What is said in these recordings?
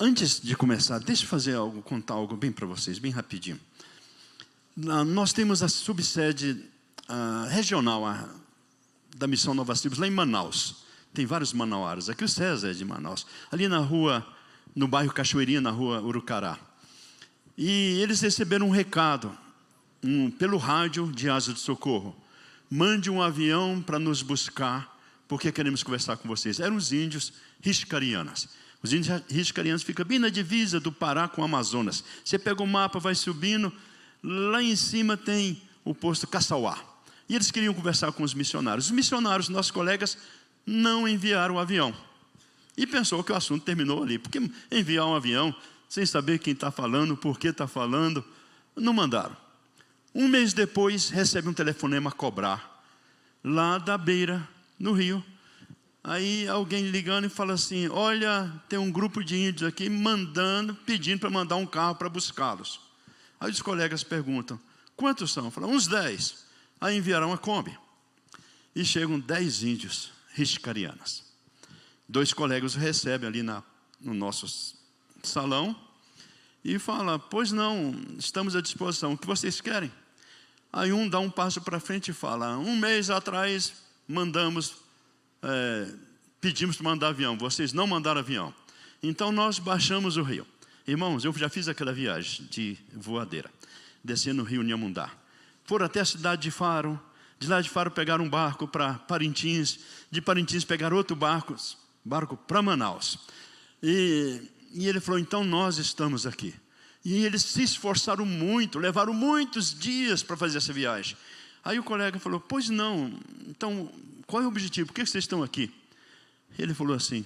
Antes de começar, deixa eu contar algo bem para vocês, bem rapidinho. Nós temos a subsede regional da Missão Novas Tribos, lá em Manaus. Tem vários manauaras. Aqui o César é de Manaus. Ali na rua, no bairro Cachoeirinha, na rua Urucará. E eles receberam um recado pelo rádio de Asa de Socorro. Mande um avião para nos buscar, porque queremos conversar com vocês. Eram os índios Riscarianas. Os índios Riscarianas ficam bem na divisa do Pará com o Amazonas. Você pega o mapa, vai subindo, lá em cima tem o posto Caçauá. E eles queriam conversar com os missionários. Os missionários, nossos colegas, não enviaram o avião. E pensou que o assunto terminou ali. Porque enviar um avião sem saber quem está falando, por que está falando, não mandaram. Um mês depois, recebe um telefonema a cobrar, lá da beira, no Rio. Aí alguém ligando e fala assim, olha, tem um grupo de índios aqui pedindo para mandar um carro para buscá-los. Aí os colegas perguntam, quantos são? Falam, uns 10. Aí enviaram uma Kombi. E chegam 10 índios Riscarianas. 2 colegas recebem ali no nosso salão e fala, pois não, estamos à disposição, o que vocês querem? Aí um dá um passo para frente e fala, um mês atrás pedimos para mandar avião, vocês não mandaram avião. Então nós baixamos o rio. Irmãos, eu já fiz aquela viagem de voadeira, descendo o rio Nhamundá. Foram até a cidade de Faro, de lá de Faro pegaram um barco para Parintins, de Parintins pegaram outro barco para Manaus. E ele falou, então nós estamos aqui. E eles se esforçaram muito, levaram muitos dias para fazer essa viagem. Aí o colega falou, pois não, então qual é o objetivo? Por que vocês estão aqui? Ele falou assim,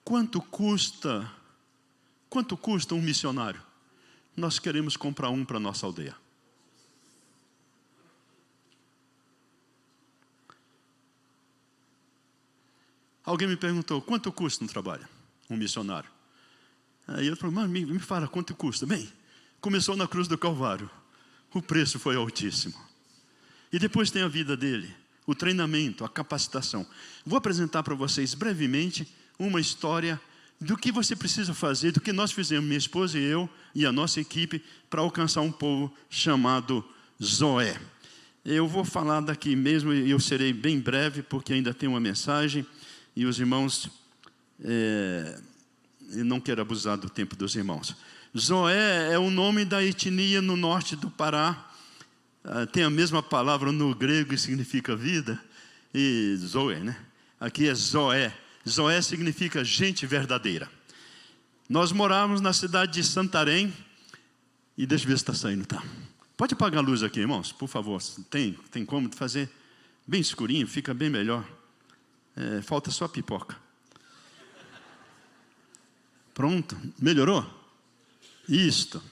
quanto custa um missionário? Nós queremos comprar um para a nossa aldeia. Alguém me perguntou, quanto custa um trabalho? Um missionário. Aí eu falei, mas me fala, quanto custa? Bem, começou na cruz do Calvário. O preço foi altíssimo. E depois tem a vida dele, o treinamento, a capacitação. Vou apresentar para vocês brevemente uma história do que você precisa fazer, do que nós fizemos, minha esposa e eu, e a nossa equipe, para alcançar um povo chamado Zoé. Eu vou falar daqui mesmo, e eu serei bem breve, porque ainda tem uma mensagem, e os irmãos, eu não quero abusar do tempo dos irmãos. Zoé é o nome da etnia no norte do Pará, tem a mesma palavra no grego e significa vida, e Zoé, né? Aqui é Zoé. Zoé significa gente verdadeira. Nós morávamos na cidade de Santarém, e deixa eu ver se está saindo, tá? Pode apagar a luz aqui, irmãos, por favor. Tem como fazer bem escurinho, fica bem melhor. Falta só a pipoca. Pronto, melhorou? Isto.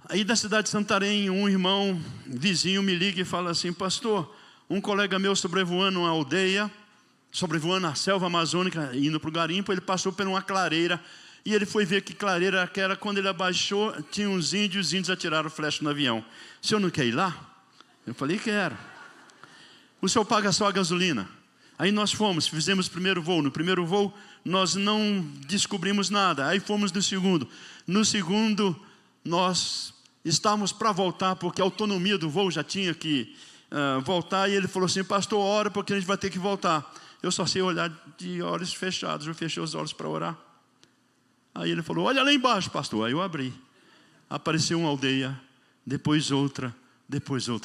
Aí da cidade de Santarém, um irmão vizinho me liga e fala assim, pastor, um colega meu sobrevoando uma aldeia, sobrevoando a selva amazônica, indo para o garimpo, ele passou por uma clareira, e ele foi ver que clareira aquela. Quando ele abaixou, tinha uns índios, os índios atiraram flecha no avião. O senhor não quer ir lá? Eu falei, quero. O senhor paga só a gasolina? Aí nós fomos, fizemos o primeiro voo. No primeiro voo, nós não descobrimos nada. Aí fomos no segundo. No segundo, nós estávamos para voltar, porque a autonomia do voo já tinha que voltar. E ele falou assim, pastor, ora, porque a gente vai ter que voltar. Eu só sei olhar de olhos fechados. Eu fechei os olhos para orar. Aí ele falou, olha lá embaixo, pastor. Aí eu abri. Apareceu uma aldeia, depois outra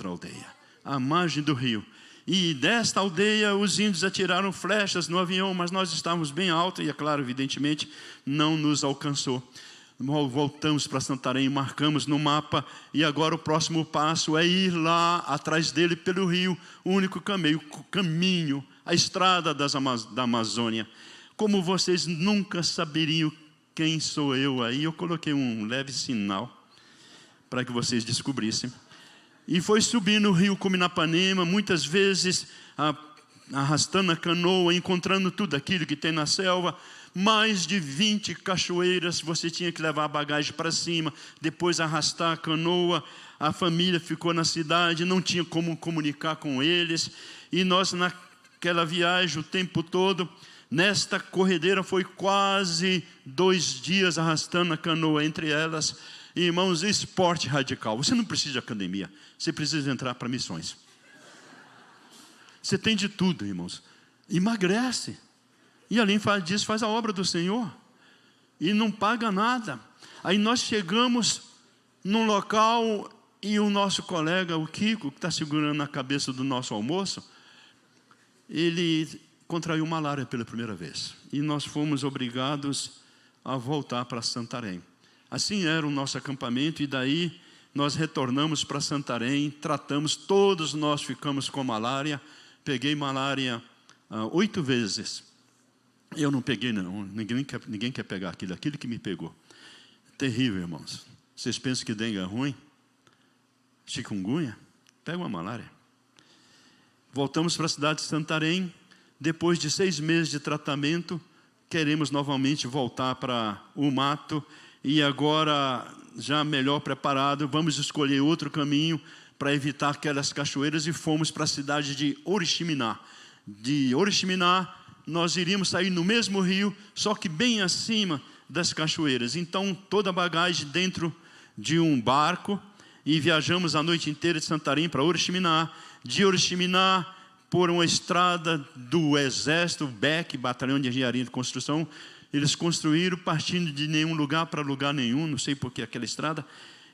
aldeia. À margem do rio. E desta aldeia os índios atiraram flechas no avião, mas nós estávamos bem alto e, é claro, evidentemente, não nos alcançou. Voltamos para Santarém, marcamos no mapa, e agora o próximo passo é ir lá atrás dele pelo rio, o único caminho, a estrada da Amazônia. Como vocês nunca saberiam quem sou eu aí, eu coloquei um leve sinal para que vocês descobrissem. E foi subir no rio Cuminapanema, muitas vezes arrastando a canoa, encontrando tudo aquilo que tem na selva. Mais de 20 cachoeiras, você tinha que levar a bagagem para cima, depois arrastar a canoa. A família ficou na cidade, não tinha como comunicar com eles. E nós naquela viagem o tempo todo, Nesta corredeira foi quase 2 dias arrastando a canoa, entre elas, irmãos, esporte radical. Você não precisa de academia, você precisa entrar para missões. Você tem de tudo, irmãos. Emagrece. E além disso, faz a obra do Senhor. E não paga nada. Aí nós chegamos num local e o nosso colega, o Kiko, que está segurando a cabeça do nosso almoço, ele contraiu malária pela primeira vez. E nós fomos obrigados a voltar para Santarém. Assim era o nosso acampamento, e daí nós retornamos para Santarém, tratamos, todos nós ficamos com malária. Peguei malária 8 vezes. Eu não peguei não, ninguém quer pegar aquilo que me pegou. Terrível, irmãos. Vocês pensam que dengue é ruim? Chikungunya? Pega uma malária. Voltamos para a cidade de Santarém. Depois de 6 meses de tratamento, queremos novamente voltar para o mato. E agora, já melhor preparado, vamos escolher outro caminho para evitar aquelas cachoeiras, e fomos para a cidade de Oriximiná. De Oriximiná, nós iríamos sair no mesmo rio, só que bem acima das cachoeiras. Então, toda a bagagem dentro de um barco, e viajamos a noite inteira de Santarém para Oriximiná. De Oriximiná, por uma estrada do Exército, BEC, Batalhão de Engenharia de Construção, eles construíram partindo de nenhum lugar para lugar nenhum, não sei por que aquela estrada,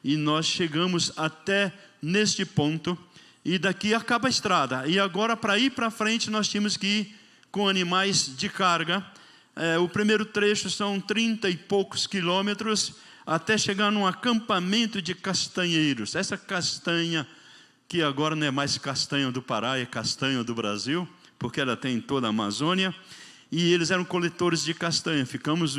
e nós chegamos até neste ponto, e daqui acaba a estrada. E agora, para ir para frente, nós tínhamos que ir com animais de carga. O primeiro trecho são 30 e poucos quilômetros, até chegar num acampamento de castanheiros. Essa castanha, que agora não é mais castanha do Pará, é castanha do Brasil, porque ela tem em toda a Amazônia. E eles eram coletores de castanha. Ficamos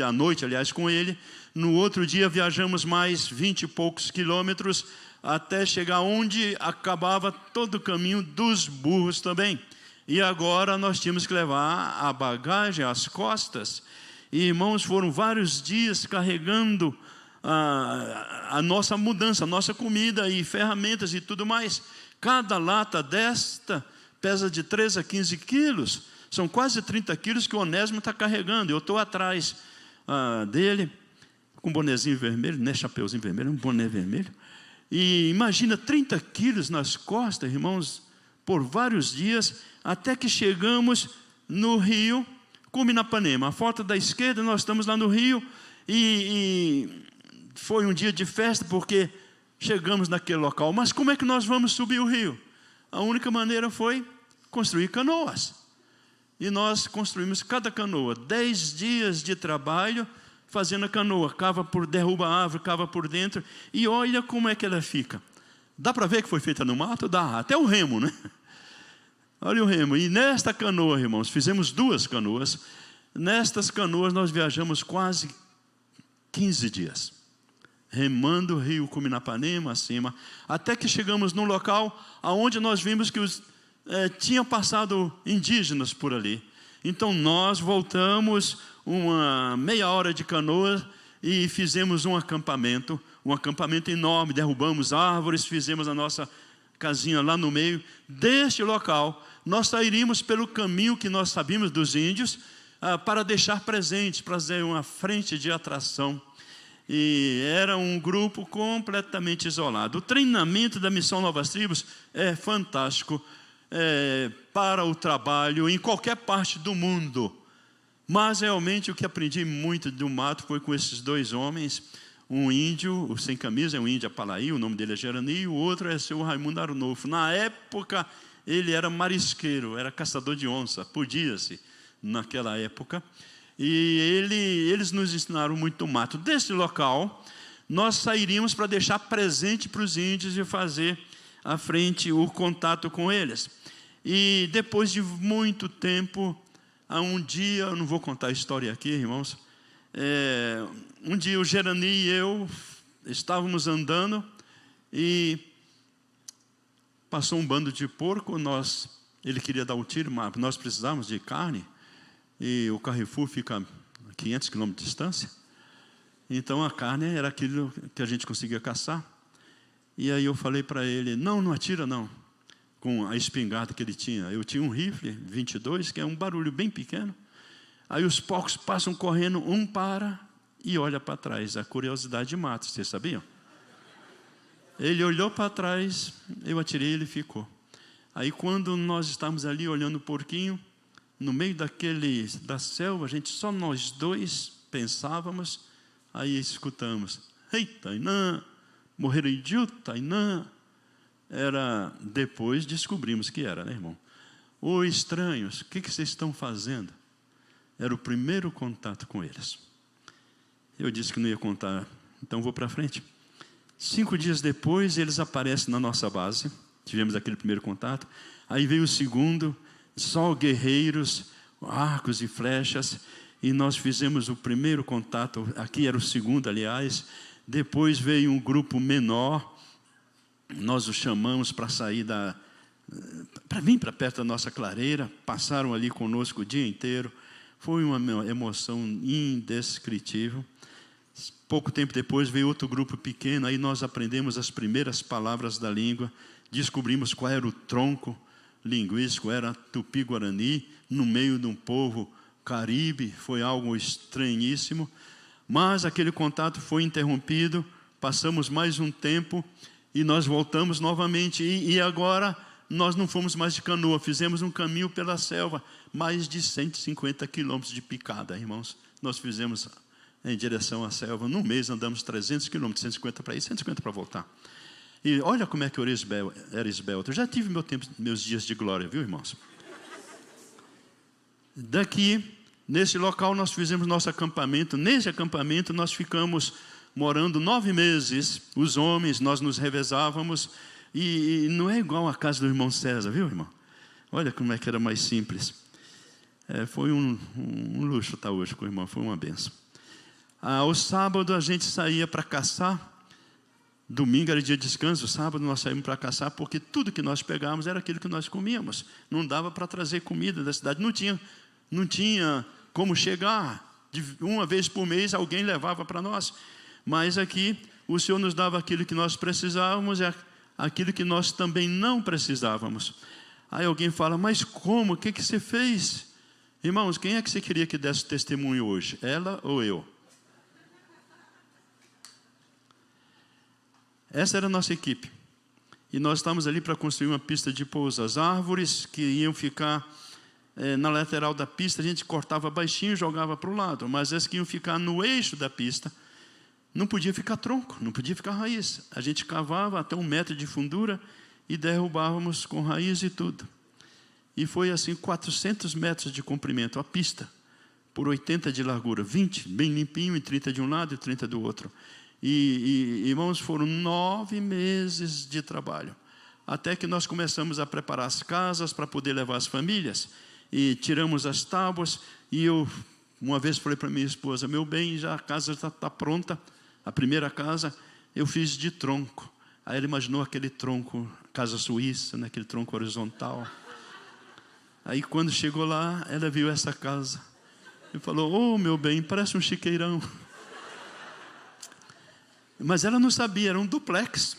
a noite, aliás, com ele. No outro dia viajamos mais 20 e poucos quilômetros, até chegar onde acabava todo o caminho dos burros também. E agora nós tínhamos que levar a bagagem às costas. E, irmãos, foram vários dias carregando a nossa mudança, a nossa comida e ferramentas e tudo mais. Cada lata desta pesa de 13 a 15 quilos. São quase 30 quilos que o Onésimo está carregando. Eu estou atrás dele, com um bonezinho vermelho, não é chapeuzinho vermelho, é um boné vermelho. E imagina 30 quilos nas costas, irmãos, por vários dias, até que chegamos no rio Cuminapanema. A foto da esquerda, nós estamos lá no rio, e foi um dia de festa, porque chegamos naquele local. Mas como é que nós vamos subir o rio? A única maneira foi construir canoas. E nós construímos cada canoa, 10 dias de trabalho, fazendo a canoa, derruba a árvore, cava por dentro, e olha como é que ela fica. Dá para ver que foi feita no mato? Dá, até o remo, né? Olha o remo. E nesta canoa, irmãos, fizemos 2 canoas. Nestas canoas nós viajamos quase 15 dias, remando o rio Cuminapanema acima, até que chegamos num local onde nós vimos que tinha passado indígenas por ali. Então nós voltamos uma meia hora de canoa e fizemos um acampamento enorme, derrubamos árvores, fizemos a nossa casinha lá no meio. Deste local, nós sairíamos pelo caminho que nós sabíamos dos índios, para deixar presentes, para fazer uma frente de atração. E era um grupo completamente isolado. O treinamento da Missão Novas Tribos é fantástico, para o trabalho em qualquer parte do mundo. Mas realmente o que aprendi muito do mato foi com esses 2 homens. Um índio, o sem camisa, é um índio Apalaí, o nome dele é Gerani, e o outro é seu Raimundo Arnolfo. Na época ele era marisqueiro, era caçador de onça, podia-se naquela época. E eles nos ensinaram muito mato. Desse local nós sairíamos para deixar presente para os índios e fazer à frente o contato com eles. E depois de muito tempo, um dia, eu não vou contar a história aqui, irmãos, um dia o Gerani e eu estávamos andando, e passou um bando de porco. Ele queria dar o tiro, mas nós precisávamos de carne, e o Carrefour fica a 500 quilômetros de distância. Então a carne era aquilo que a gente conseguia caçar. E aí eu falei para ele: não atira não, com a espingarda que ele tinha. Eu tinha um rifle 22, que é um barulho bem pequeno. Aí os porcos passam correndo, um para e olha para trás. A curiosidade mata, vocês sabiam? Ele olhou para trás, eu atirei, ele ficou. Aí quando nós estávamos ali olhando o porquinho, no meio da selva, só nós dois pensávamos, aí escutamos: ei, Tainã, morreram idiota, Tainã. Depois descobrimos que era, né, irmão? Ô estranhos, o que vocês estão fazendo? Era o primeiro contato com eles. Eu disse que não ia contar, então vou para frente. 5 dias depois, eles aparecem na nossa base. Tivemos aquele primeiro contato. Aí veio o segundo, só guerreiros, arcos e flechas. E nós fizemos o primeiro contato. Aqui era o segundo, aliás. Depois veio um grupo menor. Nós os chamamos para sair para vir para perto da nossa clareira. Passaram ali conosco o dia inteiro. Foi uma emoção indescritível. Pouco tempo depois veio outro grupo pequeno. Aí nós aprendemos as primeiras palavras da língua. Descobrimos qual era o tronco linguístico. Era Tupi-Guarani, no meio de um povo caribe. Foi algo estranhíssimo. Mas aquele contato foi interrompido. Passamos mais um tempo e nós voltamos novamente. E agora nós não fomos mais de canoa. Fizemos um caminho pela selva. Mais de 150 quilômetros de picada, irmãos. Nós fizemos em direção à selva. Num mês andamos 300 quilômetros, 150 para ir, 150 para voltar. E olha como é que eu era esbelto. Eu já tive meus dias de glória, viu, irmãos? Daqui, nesse local, nós fizemos nosso acampamento. Nesse acampamento, nós ficamos morando 9 meses. Os homens, nós nos revezávamos. E não é igual à casa do irmão César, viu, irmão? Olha como é que era mais simples. Foi um luxo estar hoje com o irmão, foi uma benção. Ao sábado a gente saía para caçar. Domingo era dia de descanso, sábado nós saímos para caçar, porque tudo que nós pegávamos era aquilo que nós comíamos. Não dava para trazer comida da cidade, não tinha como chegar. Uma vez por mês alguém levava para nós. Mas aqui o Senhor nos dava aquilo que nós precisávamos e aquilo que nós também não precisávamos. Aí alguém fala: mas como? O que você fez? Irmãos, quem é que você queria que desse testemunho hoje? Ela ou eu? Essa era a nossa equipe. E nós estávamos ali para construir uma pista de pouso. As árvores que iam ficar na lateral da pista, a gente cortava baixinho e jogava para o lado. Mas as que iam ficar no eixo da pista, não podia ficar tronco, não podia ficar raiz. A gente cavava até 1 metro de fundura e derrubávamos com raiz e tudo. E foi assim 400 metros de comprimento a pista, por 80 de largura, 20 bem limpinho, e 30 de um lado e 30 do outro. Irmãos, foram 9 meses de trabalho, até que nós começamos a preparar as casas para poder levar as famílias, e tiramos as tábuas, e eu uma vez falei para minha esposa: meu bem, já a casa está pronta, a primeira casa eu fiz de tronco. Aí ela imaginou aquele tronco, casa suíça, né, aquele tronco horizontal. Aí quando chegou lá, ela viu essa casa e falou: oh, meu bem, parece um chiqueirão. Mas ela não sabia, era um duplex.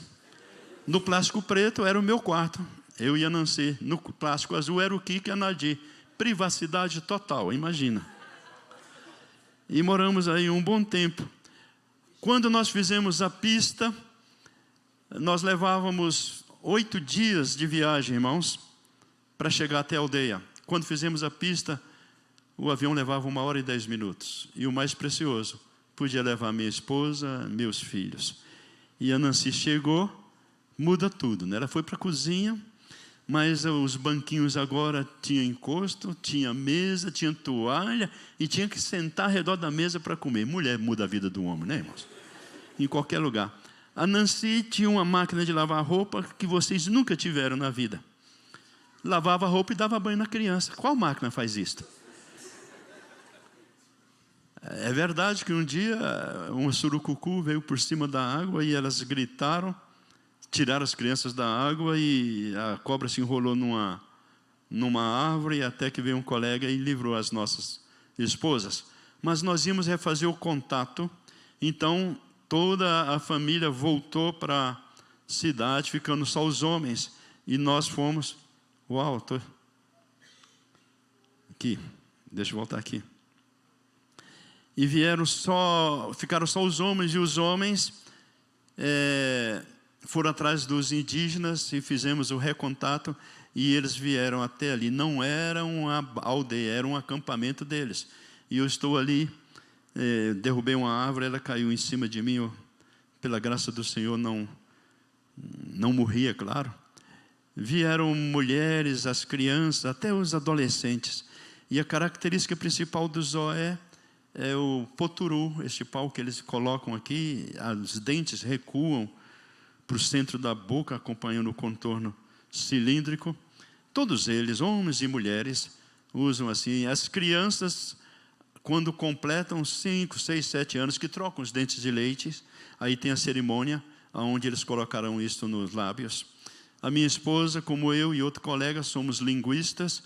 No plástico preto era o meu quarto, eu e a Nancy. No plástico azul era o Kiko e a Nadir. Privacidade total, imagina. E moramos aí um bom tempo. Quando nós fizemos a pista, nós levávamos 8 dias de viagem, irmãos, para chegar até a aldeia. Quando fizemos a pista, o avião levava 1 hora e 10 minutos. E o mais precioso, podia levar minha esposa, meus filhos. E a Nancy chegou, muda tudo, né? Ela foi para a cozinha, mas os banquinhos agora tinham encosto, tinha mesa, tinha toalha, e tinha que sentar ao redor da mesa para comer. Mulher muda a vida do homem, né, irmãos? Em qualquer lugar. A Nancy tinha uma máquina de lavar roupa que vocês nunca tiveram na vida. Lavava a roupa e dava banho na criança. Qual máquina faz isso? É verdade que um dia uma surucucu veio por cima da água e elas gritaram, tiraram as crianças da água e a cobra se enrolou numa árvore, até que veio um colega e livrou as nossas esposas. Mas nós íamos refazer o contato, então toda a família voltou para a cidade, ficando só os homens, e nós fomos... Uau, aqui, deixa eu voltar aqui. E ficaram só os homens, e os homens foram atrás dos indígenas e fizemos o recontato, e eles vieram até ali. Não era uma aldeia, era um acampamento deles. E eu estou ali, derrubei uma árvore, ela caiu em cima de mim. Eu, pela graça do Senhor, não morri, é claro. Vieram mulheres, as crianças, até os adolescentes. E a característica principal do zoé é o poturu, este pau que eles colocam aqui. Os dentes recuam para o centro da boca, acompanhando o contorno cilíndrico. Todos eles, homens e mulheres, usam assim. As crianças, quando completam 5, 6, 7 anos, que trocam os dentes de leite, aí tem a cerimônia, onde eles colocarão isto nos lábios. A minha esposa, como eu e outro colega, somos linguistas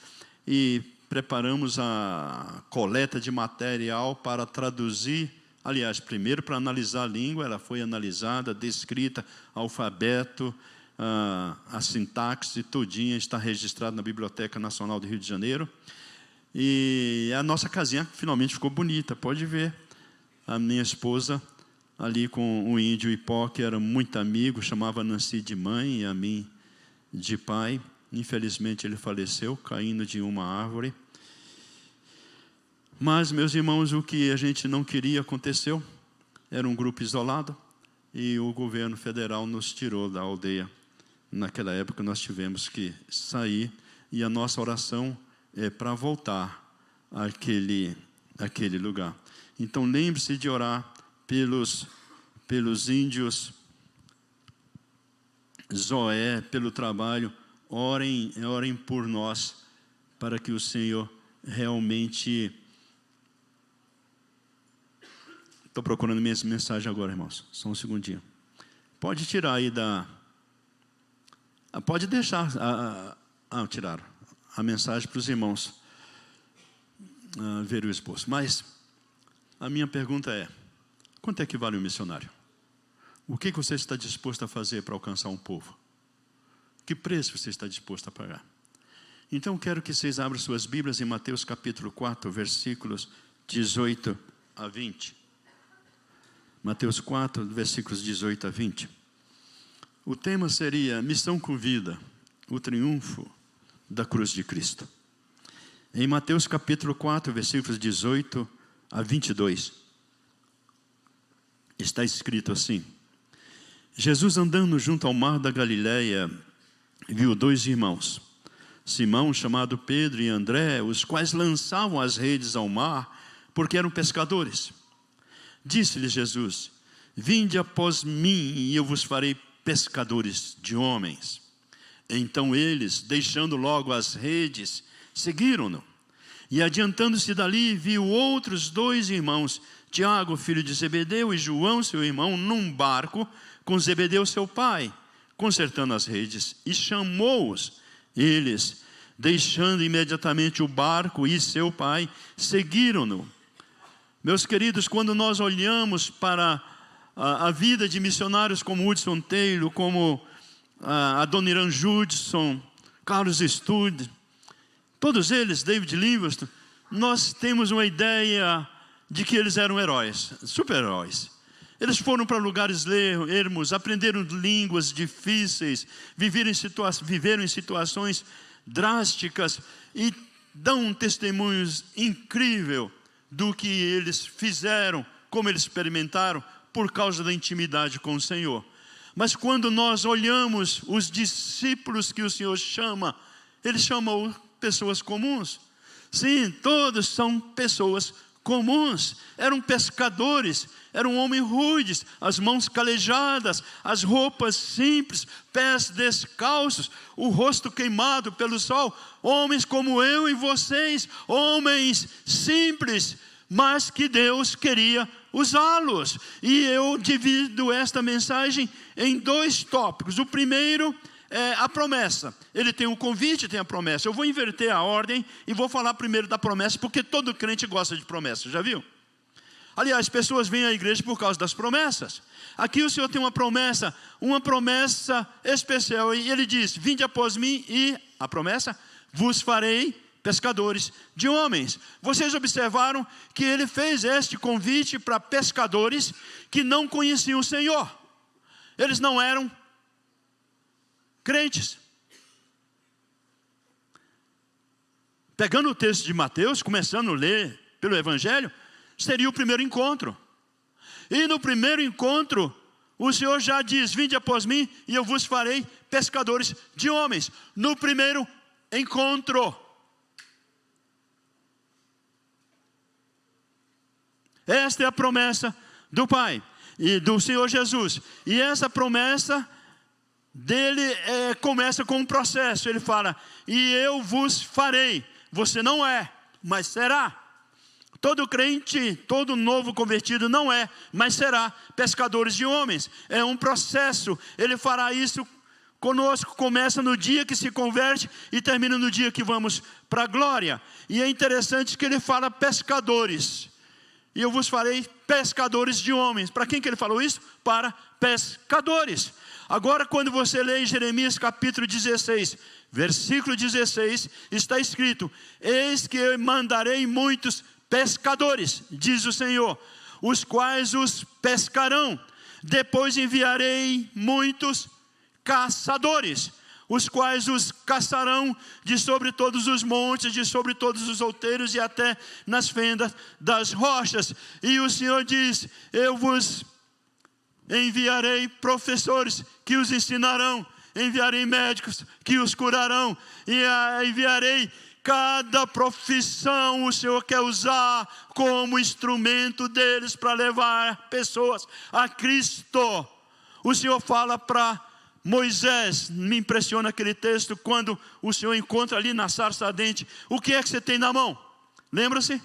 e preparamos a coleta de material para traduzir. Aliás, primeiro para analisar a língua, ela foi analisada, descrita, alfabeto, a sintaxe todinha está registrada na Biblioteca Nacional do Rio de Janeiro. E a nossa casinha finalmente ficou bonita, pode ver. A minha esposa ali com o índio Ipó, que era muito amigo, chamava Nancy de mãe e a mim de pai. Infelizmente ele faleceu, caindo de uma árvore. Mas, meus irmãos, o que a gente não queria aconteceu. Era um grupo isolado e o governo federal nos tirou da aldeia. Naquela época nós tivemos que sair, e a nossa oração é para voltar àquele lugar. Então lembre-se de orar pelos índios zoé, pelo trabalho. Orem por nós, para que o Senhor realmente... Estou procurando minha mensagem agora, irmãos. Só um segundinho. Pode tirar aí pode deixar... tiraram a mensagem para os irmãos ver o esposo. Mas a minha pergunta é: quanto é que vale um missionário? O que você está disposto a fazer para alcançar um povo? Que preço você está disposto a pagar? Então quero que vocês abram suas Bíblias em Mateus capítulo 4, versículos 18 a 20. Mateus 4, versículos 18 a 20. O tema seria Missão com Vida, o triunfo da cruz de Cristo. Em Mateus capítulo 4, versículos 18 a 22, está escrito assim: Jesus, andando junto ao mar da Galileia, viu 2 irmãos, Simão, chamado Pedro, e André, os quais lançavam as redes ao mar, porque eram pescadores. Disse-lhes Jesus: vinde após mim, e eu vos farei pescadores de homens. Então eles, deixando logo as redes, seguiram-no. E adiantando-se dali, viu outros 2 irmãos, Tiago, filho de Zebedeu, e João, seu irmão, num barco com Zebedeu, seu pai, consertando as redes, e chamou-os. Eles, deixando imediatamente o barco e seu pai, seguiram-no. Meus queridos, quando nós olhamos para a vida de missionários como Hudson Taylor, como Adoniran Judson, Carlos Studd, todos eles, David Livingstone, nós temos uma ideia de que eles eram heróis, super-heróis. Eles foram para lugares ermos, aprenderam línguas difíceis, viveram em situações drásticas e dão testemunhos incríveis do que eles fizeram, como eles experimentaram, por causa da intimidade com o Senhor. Mas quando nós olhamos os discípulos que o Senhor chama, Ele chamou pessoas comuns. Sim, todos são pessoas comuns. Eram pescadores, eram homens rudes, as mãos calejadas, as roupas simples, pés descalços, o rosto queimado pelo sol. Homens como eu e vocês, homens simples, mas que Deus queria usá-los. E eu divido esta mensagem em 2 tópicos. O primeiro é a promessa. Ele tem o convite e tem a promessa. Eu vou inverter a ordem e vou falar primeiro da promessa, porque todo crente gosta de promessa, já viu? Aliás, pessoas vêm à igreja por causa das promessas. Aqui o Senhor tem uma promessa especial, e Ele diz: vinde após mim, e a promessa: vos farei pescadores de homens. Vocês observaram que ele fez este convite para pescadores que não conheciam o Senhor. Eles não eram crentes. Pegando o texto de Mateus, começando a ler pelo Evangelho, seria o primeiro encontro. E no primeiro encontro, o Senhor já diz: vinde após mim e eu vos farei pescadores de homens. No primeiro encontro. Esta é a promessa do Pai e do Senhor Jesus. E essa promessa dele começa com um processo. Ele fala: e eu vos farei. Você não é, mas será. Todo crente, todo novo convertido não é, mas será pescadores de homens. É um processo. Ele fará isso conosco. Começa no dia que se converte e termina no dia que vamos para a glória. E é interessante que ele fala pescadores. E eu vos farei pescadores de homens. Para quem que ele falou isso? Para pescadores. Agora, quando você lê em Jeremias capítulo 16, versículo 16, está escrito: eis que eu mandarei muitos pescadores, diz o Senhor, os quais os pescarão. Depois enviarei muitos caçadores, os quais os caçarão de sobre todos os montes, de sobre todos os outeiros e até nas fendas das rochas. E o Senhor diz: eu vos enviarei professores que os ensinarão, enviarei médicos que os curarão, e enviarei cada profissão. O Senhor quer usar como instrumento deles para levar pessoas a Cristo. O Senhor fala para Moisés, me impressiona aquele texto, quando o Senhor encontra ali na sarça ardente: o que é que você tem na mão? Lembra-se?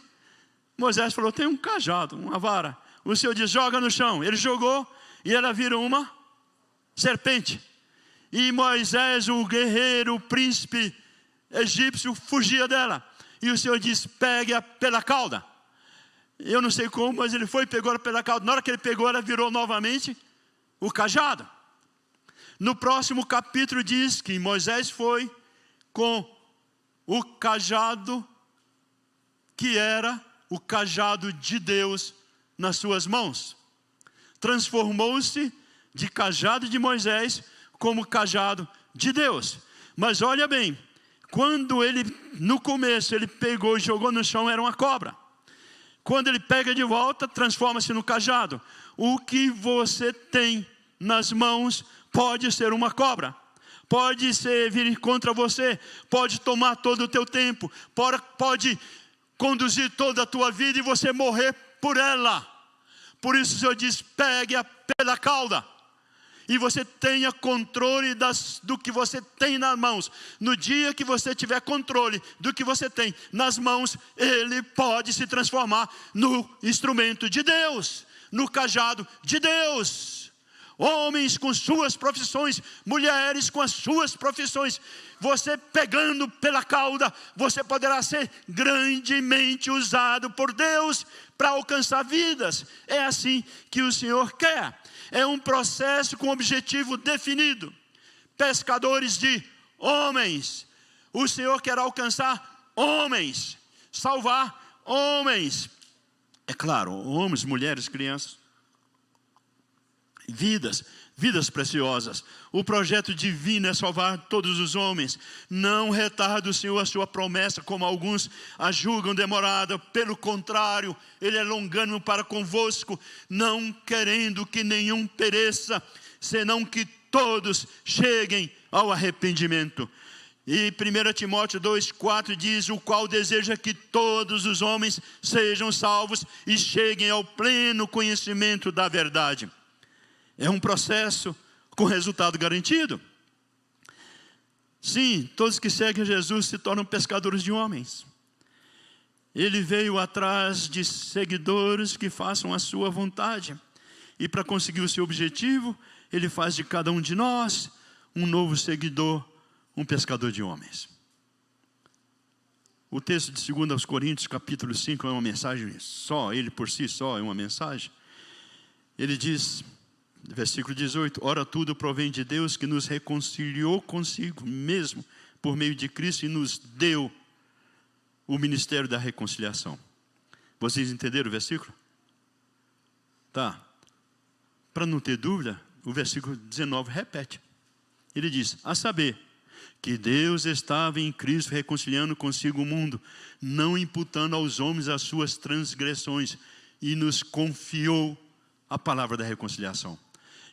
Moisés falou: tem um cajado, uma vara. O Senhor diz: joga no chão. Ele jogou e ela vira uma serpente. E Moisés, o guerreiro, o príncipe egípcio, fugia dela. E o Senhor diz: pegue-a pela cauda. Eu não sei como, mas ele foi e pegou ela pela cauda. Na hora que ele pegou, ela virou novamente o cajado. No próximo capítulo diz que Moisés foi com o cajado, que era o cajado de Deus, nas suas mãos. Transformou-se de cajado de Moisés como cajado de Deus. Mas olha bem, quando ele, no começo, ele pegou e jogou no chão, era uma cobra. Quando ele pega de volta, transforma-se no cajado. O que você tem nas mãos pode ser uma cobra, pode vir contra você, pode tomar todo o teu tempo, pode conduzir toda a tua vida e você morrer por ela. Por isso o Senhor diz: pegue-a pela cauda. E você tenha controle do que você tem nas mãos. No dia que você tiver controle do que você tem nas mãos, ele pode se transformar no instrumento de Deus, no cajado de Deus. Homens com suas profissões, mulheres com as suas profissões. Você pegando pela cauda, você poderá ser grandemente usado por Deus para alcançar vidas. É assim que o Senhor quer. É um processo com objetivo definido. Pescadores de homens. O Senhor quer alcançar homens, salvar homens. É claro, homens, mulheres, crianças. Vidas preciosas. O projeto divino é salvar todos os homens. Não retarda o Senhor a sua promessa, como alguns a julgam demorada. Pelo contrário, Ele é longânimo para convosco, não querendo que nenhum pereça, senão que todos cheguem ao arrependimento. E 1 Timóteo 2,4 diz: o qual deseja que todos os homens sejam salvos e cheguem ao pleno conhecimento da verdade. É um processo com resultado garantido. Sim, todos que seguem Jesus se tornam pescadores de homens. Ele veio atrás de seguidores que façam a sua vontade. E para conseguir o seu objetivo, Ele faz de cada um de nós um novo seguidor, um pescador de homens. O texto de 2 Coríntios, capítulo 5, é uma mensagem só, ele por si só é uma mensagem. Ele diz... Versículo 18: ora tudo provém de Deus, que nos reconciliou consigo mesmo por meio de Cristo e nos deu o ministério da reconciliação. Vocês entenderam o versículo? Tá. Para não ter dúvida, o versículo 19 repete. Ele diz, a saber, que Deus estava em Cristo reconciliando consigo o mundo, não imputando aos homens as suas transgressões, e nos confiou a palavra da reconciliação.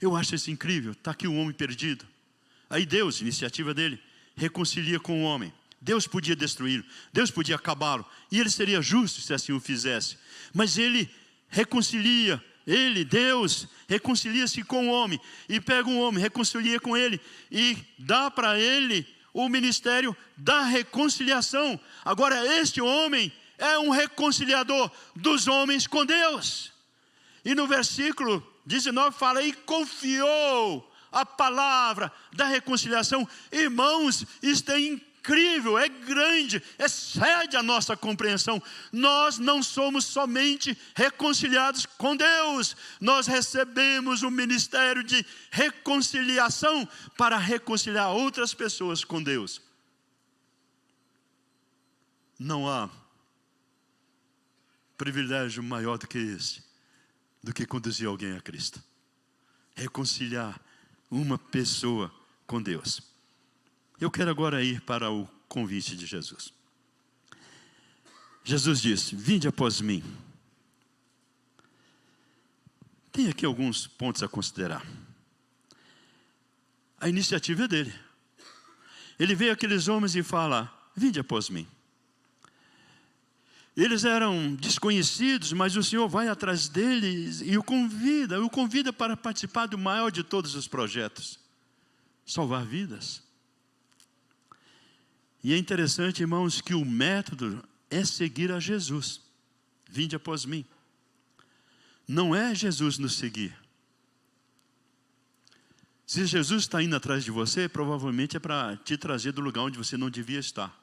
Eu acho isso incrível. Está aqui o homem perdido. Aí Deus, iniciativa dele, reconcilia com o homem. Deus podia destruí-lo, Deus podia acabá-lo, e ele seria justo se assim o fizesse. Mas ele reconcilia, Deus, reconcilia-se com o homem, e pega o homem, reconcilia com ele, e dá para ele o ministério da reconciliação. Agora este homem é um reconciliador dos homens com Deus. E no versículo 19 fala, e confiou a palavra da reconciliação. Irmãos, isto é incrível, é grande, excede a nossa compreensão. Nós não somos somente reconciliados com Deus, nós recebemos o ministério de reconciliação para reconciliar outras pessoas com Deus. Não há privilégio maior do que esse, do que conduzir alguém a Cristo. Reconciliar uma pessoa com Deus. Eu quero agora ir para o convite de Jesus. Jesus disse, vinde após mim. Tem aqui alguns pontos a considerar. A iniciativa é dele. Ele vê aqueles homens e fala, vinde após mim. Eles eram desconhecidos, mas o Senhor vai atrás deles e o convida para participar do maior de todos os projetos, salvar vidas. E é interessante, irmãos, que o método é seguir a Jesus. Vinde após mim. Não é Jesus nos seguir. Se Jesus está indo atrás de você, provavelmente é para te trazer do lugar onde você não devia estar,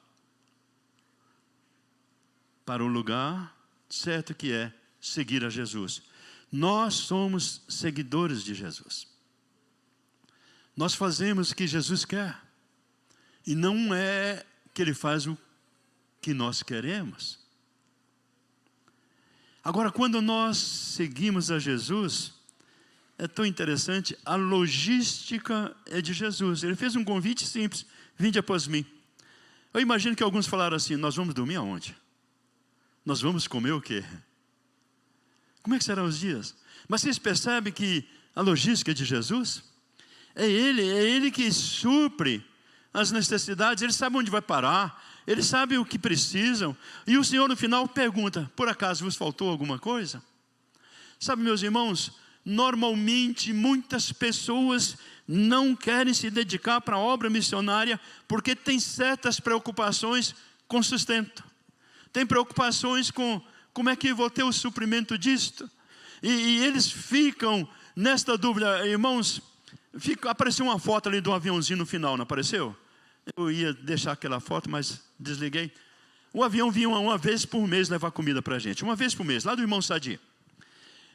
para o lugar certo, que é seguir a Jesus. Nós somos seguidores de Jesus. Nós fazemos o que Jesus quer. E não é que Ele faz o que nós queremos. Agora, quando nós seguimos a Jesus, é tão interessante, a logística é de Jesus. Ele fez um convite simples, vinde após mim. Eu imagino que alguns falaram assim, nós vamos dormir aonde? Nós vamos comer o quê? Como é que serão os dias? Mas vocês percebem que a logística é de Jesus? É Ele que supre as necessidades. Ele sabe onde vai parar, Ele sabe o que precisam. E o Senhor no final pergunta, por acaso vos faltou alguma coisa? Sabe, meus irmãos, normalmente muitas pessoas não querem se dedicar para a obra missionária porque tem certas preocupações com sustento. Tem preocupações com como é que vou ter o suprimento disto. E eles ficam nesta dúvida. Irmãos, apareceu uma foto ali do aviãozinho no final, não apareceu? Eu ia deixar aquela foto, mas desliguei. O avião vinha uma vez por mês levar comida para a gente. Uma vez por mês, lá do irmão Sadi.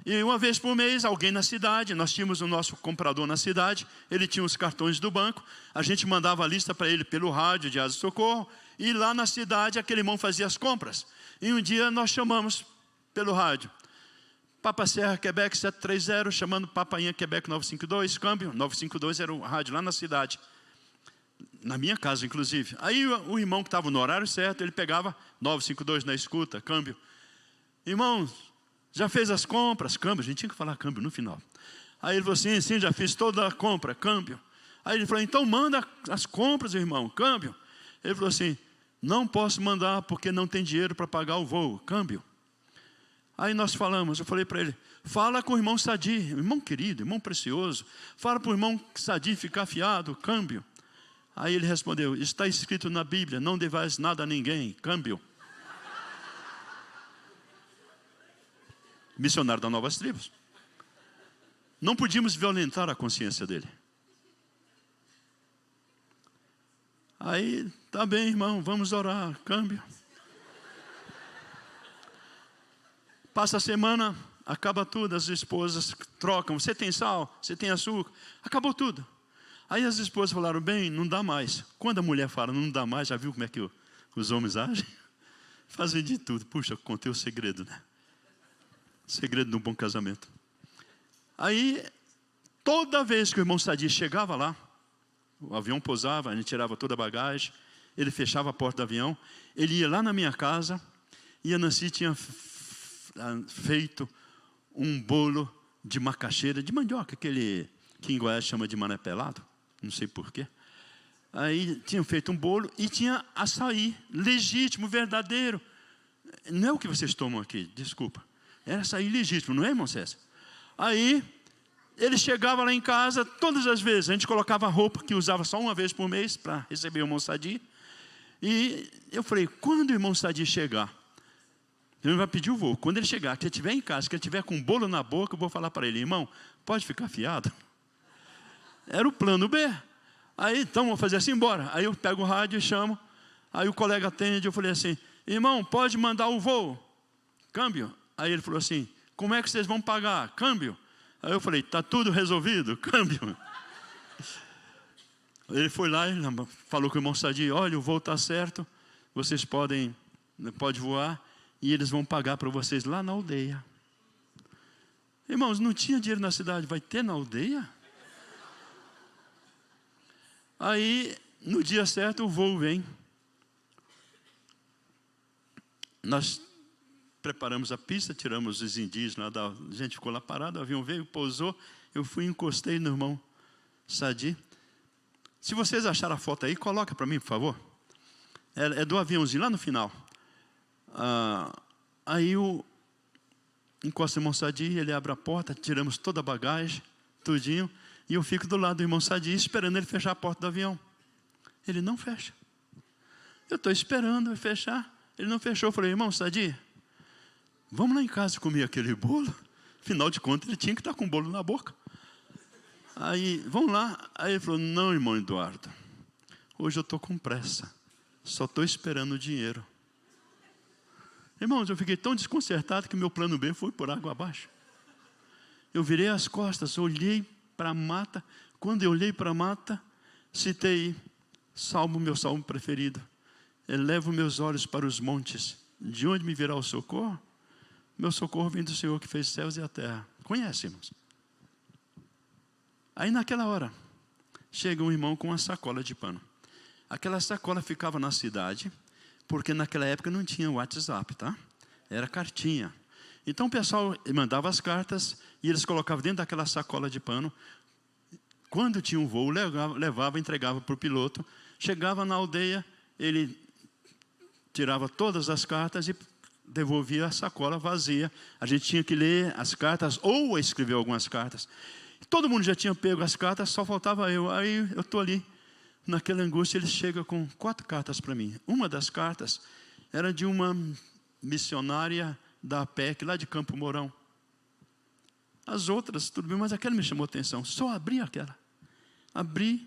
E uma vez por mês, alguém na cidade, nós tínhamos o nosso comprador na cidade, ele tinha os cartões do banco, a gente mandava a lista para ele pelo rádio de Asa Socorro, e lá na cidade aquele irmão fazia as compras. E um dia nós chamamos pelo rádio, Papa Serra, Quebec 730, chamando Papainha, Quebec 952, câmbio, 952 era o rádio lá na cidade, na minha casa inclusive. Aí o irmão que estava no horário certo, ele pegava 952 na escuta, câmbio. Irmãos, já fez as compras? Câmbio, a gente tinha que falar câmbio no final. Aí ele falou assim, sim, já fiz toda a compra, câmbio. Aí ele falou, então manda as compras, irmão, câmbio. Ele falou assim, não posso mandar porque não tem dinheiro para pagar o voo, câmbio. Aí nós falamos, eu falei para ele, fala com o irmão Sadi, irmão querido, irmão precioso, fala para o irmão Sadi ficar fiado, câmbio. Aí ele respondeu, está escrito na Bíblia, não devais nada a ninguém, câmbio. Missionário da Novas Tribos. Não podíamos violentar a consciência dele. Aí, tá bem, irmão, vamos orar, câmbio. Passa a semana, acaba tudo, as esposas trocam. Você tem sal? Você tem açúcar? Acabou tudo. Aí as esposas falaram, bem, não dá mais. Quando a mulher fala, não dá mais, já viu como é que os homens agem? fazem de tudo. Puxa, contei o segredo, né? Segredo de um bom casamento. Aí, toda vez que o irmão Sadi chegava lá, o avião pousava, a gente tirava toda a bagagem, ele fechava a porta do avião, ele ia lá na minha casa, e a Nancy tinha feito um bolo de macaxeira, de mandioca, aquele que em Goiás chama de mané pelado, não sei porquê. Aí tinham feito um bolo e tinha açaí, legítimo, verdadeiro. Não é o que vocês tomam aqui, desculpa. Era açaí legítimo, não é, irmão César? Aí, ele chegava lá em casa, todas as vezes, a gente colocava a roupa que usava só uma vez por mês, para receber o irmão Sadi. E eu falei, quando o irmão Sadi chegar, ele vai pedir o voo. Quando ele chegar, que ele estiver em casa, que ele estiver com um bolo na boca, eu vou falar para ele, irmão, pode ficar fiado? Era o plano B. Aí, então, vou fazer assim, bora. Aí eu pego o rádio e chamo. Aí o colega atende, eu falei assim, irmão, pode mandar o voo? Câmbio. Aí ele falou assim, como é que vocês vão pagar? Câmbio. Aí eu falei, está tudo resolvido? Câmbio. Ele foi lá e falou com o irmão Sadi, olha, o voo está certo, vocês podem voar e eles vão pagar para vocês lá na aldeia. Irmãos, não tinha dinheiro na cidade, vai ter na aldeia? Aí, no dia certo, o voo vem. Nós preparamos a pista, tiramos os indígenas, a gente ficou lá parado, o avião veio, pousou, eu fui e encostei no irmão Sadi. Se vocês acharam a foto aí, coloca para mim, por favor. É do aviãozinho, lá no final. Aí eu encosto o irmão Sadi, ele abre a porta, tiramos toda a bagagem, tudinho, e eu fico do lado do irmão Sadi, esperando ele fechar a porta do avião. Ele não fecha. Eu estou esperando ele fechar, ele não fechou. Eu falei, irmão Sadi, vamos lá em casa comer aquele bolo? Afinal de contas, ele tinha que estar com o bolo na boca. Aí, vamos lá. Aí ele falou, não, irmão Eduardo, hoje eu estou com pressa, só estou esperando o dinheiro. Irmãos, eu fiquei tão desconcertado que meu plano B foi por água abaixo. Eu virei as costas, olhei para a mata. Quando eu olhei para a mata, citei meu salmo preferido. Elevo meus olhos para os montes, de onde me virá o socorro? Meu socorro vem do Senhor que fez os céus e a terra. Conhece, irmãos? Aí naquela hora, chega um irmão com uma sacola de pano. Aquela sacola ficava na cidade, porque naquela época não tinha WhatsApp, tá? Era cartinha. Então o pessoal mandava as cartas e eles colocavam dentro daquela sacola de pano. Quando tinha um voo, levava, entregava para o piloto. Chegava na aldeia, ele tirava todas as cartas e devolvia a sacola vazia. A gente tinha que ler as cartas ou escrever algumas cartas. Todo mundo já tinha pego as cartas, só faltava eu. Aí eu estou ali, naquela angústia, ele chega com 4 cartas para mim. Uma das cartas era de uma missionária da APEC, lá de Campo Mourão. As outras, tudo bem, mas aquela me chamou a atenção. Só abri aquela. Abri,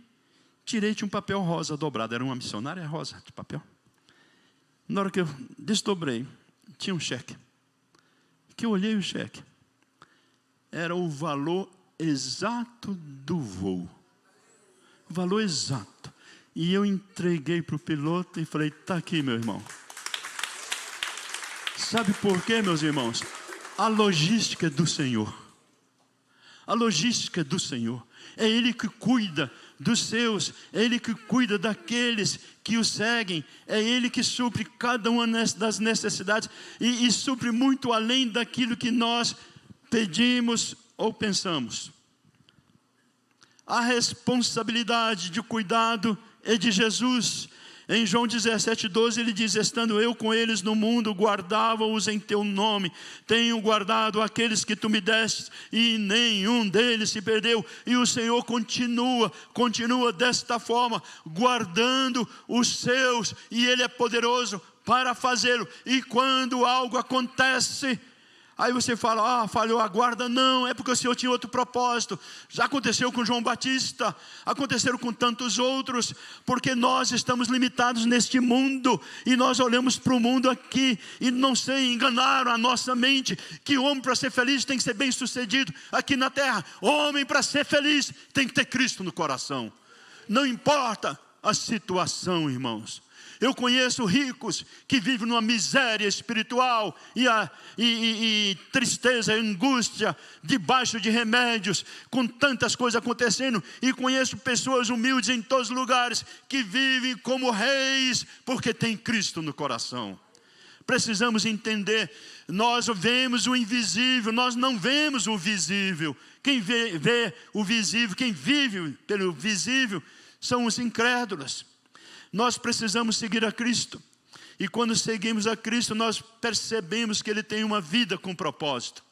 tirei, tinha um papel rosa dobrado. Era uma missionária rosa de papel. Na hora que eu desdobrei, tinha um cheque. Que eu olhei o cheque. Era o valor exato do voo. O valor exato. E eu entreguei para o piloto e falei, está aqui, meu irmão. Sabe por quê, meus irmãos? A logística é do Senhor. A logística é do Senhor. É Ele que cuida dos seus. É Ele que cuida daqueles que o seguem. É Ele que supre cada uma das necessidades. E supre muito além daquilo que nós pedimos ou pensamos. A responsabilidade de cuidado é de Jesus. Em João 17:12 ele diz, estando eu com eles no mundo, guardava-os em teu nome. Tenho guardado aqueles que tu me deste, e nenhum deles se perdeu. E o Senhor continua desta forma, guardando os seus, e Ele é poderoso para fazê-lo. E quando algo acontece, aí você fala, falhou a guarda. Não, é porque o Senhor tinha outro propósito. Já aconteceu com João Batista, aconteceram com tantos outros, porque nós estamos limitados neste mundo, e nós olhamos para o mundo aqui, e não sei, enganaram a nossa mente, que o homem para ser feliz tem que ser bem sucedido aqui na terra. Homem para ser feliz tem que ter Cristo no coração. Não importa a situação, irmãos. Eu conheço ricos que vivem numa miséria espiritual e tristeza, angústia, debaixo de remédios, com tantas coisas acontecendo. E conheço pessoas humildes em todos os lugares que vivem como reis porque tem Cristo no coração. Precisamos entender, nós vemos o invisível, nós não vemos o visível. Quem vê o visível, quem vive pelo visível, são os incrédulos. Nós precisamos seguir a Cristo. E quando seguimos a Cristo, nós percebemos que Ele tem uma vida com propósito.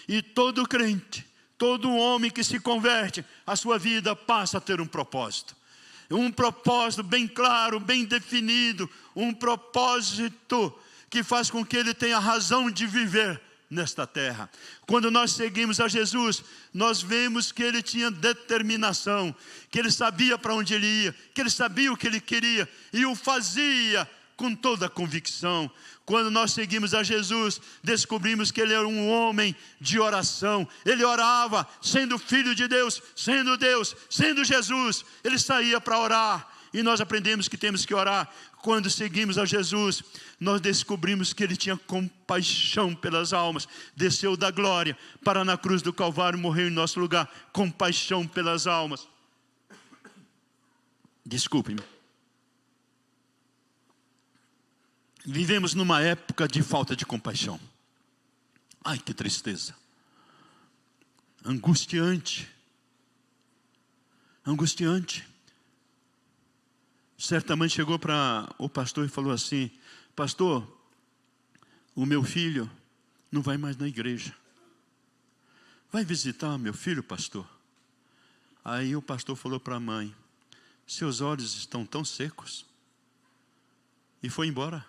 E todo crente, todo homem que se converte, a sua vida passa a ter um propósito. Um propósito bem claro, bem definido. Um propósito que faz com que ele tenha razão de viver nesta terra. Quando nós seguimos a Jesus, nós vemos que ele tinha determinação, que ele sabia para onde ele ia, que ele sabia o que ele queria e o fazia com toda a convicção. Quando nós seguimos a Jesus, descobrimos que ele era um homem de oração. Ele orava, sendo filho de Deus, sendo Jesus. Ele saía para orar. E nós aprendemos que temos que orar. Quando seguimos a Jesus, nós descobrimos que ele tinha compaixão pelas almas. Desceu da glória para na cruz do Calvário morrer em nosso lugar. Compaixão pelas almas. Desculpe-me. Vivemos numa época de falta de compaixão. Ai, que tristeza. Angustiante. Angustiante. Certa mãe chegou para o pastor e falou assim: pastor, o meu filho não vai mais na igreja. Vai visitar meu filho, pastor? Aí o pastor falou para a mãe: seus olhos estão tão secos. E foi embora.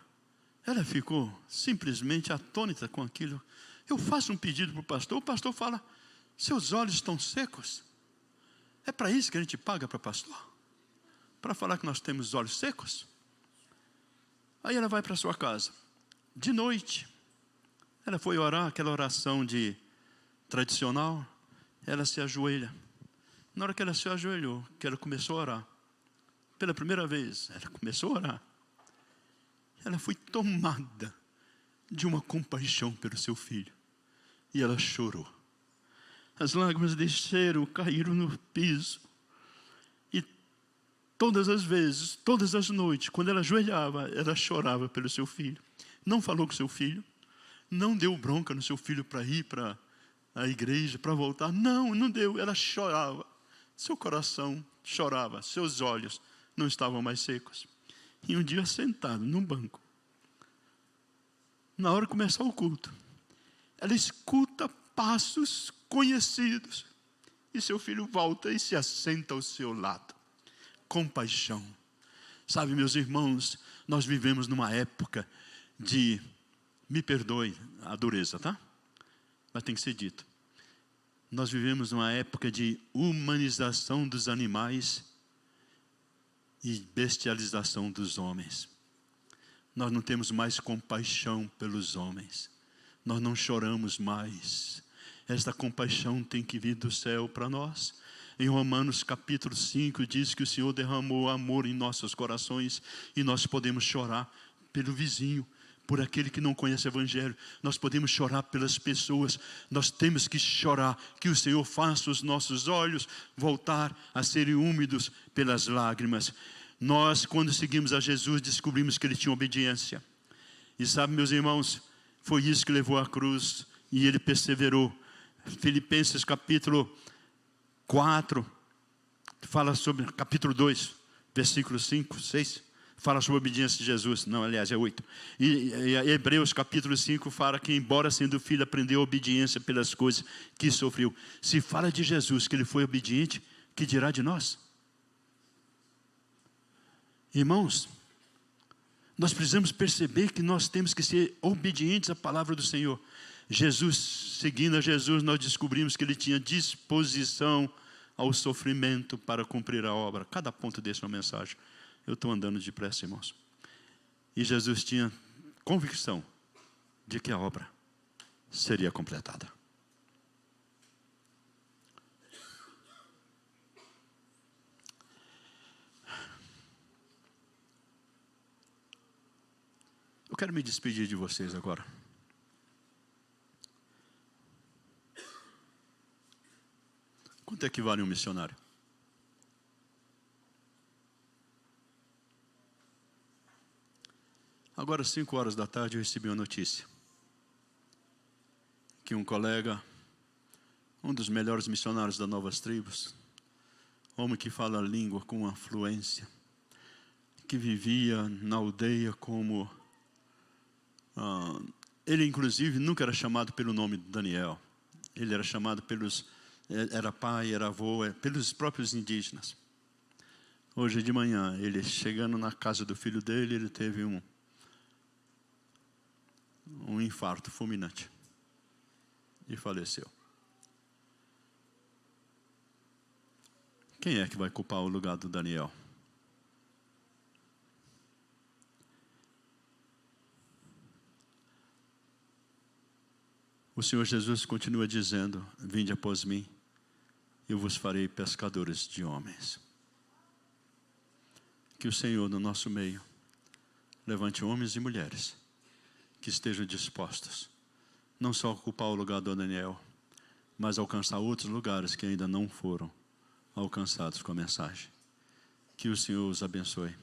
Ela ficou simplesmente atônita com aquilo. Eu faço um pedido para o pastor fala: seus olhos estão secos? É para isso que a gente paga para pastor? Para falar que nós temos os olhos secos? Aí ela vai para sua casa. De noite, ela foi orar, aquela oração tradicional. Ela se ajoelha. Na hora que ela se ajoelhou, que ela começou a orar, pela primeira vez, ela começou a orar. Ela foi tomada de uma compaixão pelo seu filho. E ela chorou. As lágrimas desceram, caíram no piso. E todas as vezes, todas as noites, quando ela ajoelhava, ela chorava pelo seu filho. Não falou com seu filho. Não deu bronca no seu filho para ir para a igreja, para voltar. Não deu. Ela chorava. Seu coração chorava. Seus olhos não estavam mais secos. E um dia, sentado num banco, na hora de começar o culto, ela escuta passos conhecidos. E seu filho volta e se assenta ao seu lado. Compaixão. Sabe, meus irmãos, nós vivemos numa época de, me perdoe a dureza, tá? Mas tem que ser dito. Nós vivemos numa época de humanização dos animais e bestialização dos homens. Nós não temos mais compaixão pelos homens. Nós não choramos mais. Esta compaixão tem que vir do céu para nós. Em Romanos capítulo 5 diz que o Senhor derramou amor em nossos corações e nós podemos chorar pelo vizinho, por aquele que não conhece o Evangelho. Nós podemos chorar pelas pessoas. Nós temos que chorar que o Senhor faça os nossos olhos voltar a serem úmidos pelas lágrimas. Nós, quando seguimos a Jesus, descobrimos que Ele tinha obediência. E sabe, meus irmãos, foi isso que levou à cruz e Ele perseverou. Filipenses capítulo 4, fala sobre, capítulo 2, versículos 5, 6, fala sobre a obediência de Jesus. Não, aliás, é 8. E Hebreus capítulo 5 fala que, embora sendo filho, aprendeu a obediência pelas coisas que sofreu. Se fala de Jesus, que Ele foi obediente, que dirá de nós? Irmãos, nós precisamos perceber que nós temos que ser obedientes à palavra do Senhor. Jesus, seguindo a Jesus, nós descobrimos que Ele tinha disposição ao sofrimento para cumprir a obra. Cada ponto desse é uma mensagem. Eu estou andando depressa, irmãos. E Jesus tinha convicção de que a obra seria completada. quero me despedir de vocês agora. Quanto é que vale um missionário? Agora, 5 horas da tarde, eu recebi uma notícia. Que um colega, um dos melhores missionários das Novas Tribos, homem que fala a língua com uma fluência, que vivia na aldeia como... ele, inclusive, nunca era chamado pelo nome de Daniel. Ele era chamado era pai, era avô, pelos próprios indígenas. Hoje de manhã, ele chegando na casa do filho dele, ele teve um infarto fulminante e faleceu. Quem é que vai ocupar o lugar do Daniel? O Senhor Jesus continua dizendo: vinde após mim, eu vos farei pescadores de homens. Que o Senhor, no nosso meio, levante homens e mulheres que estejam dispostos, não só a ocupar o lugar do Daniel, mas alcançar outros lugares que ainda não foram alcançados com a mensagem. Que o Senhor os abençoe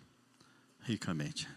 ricamente.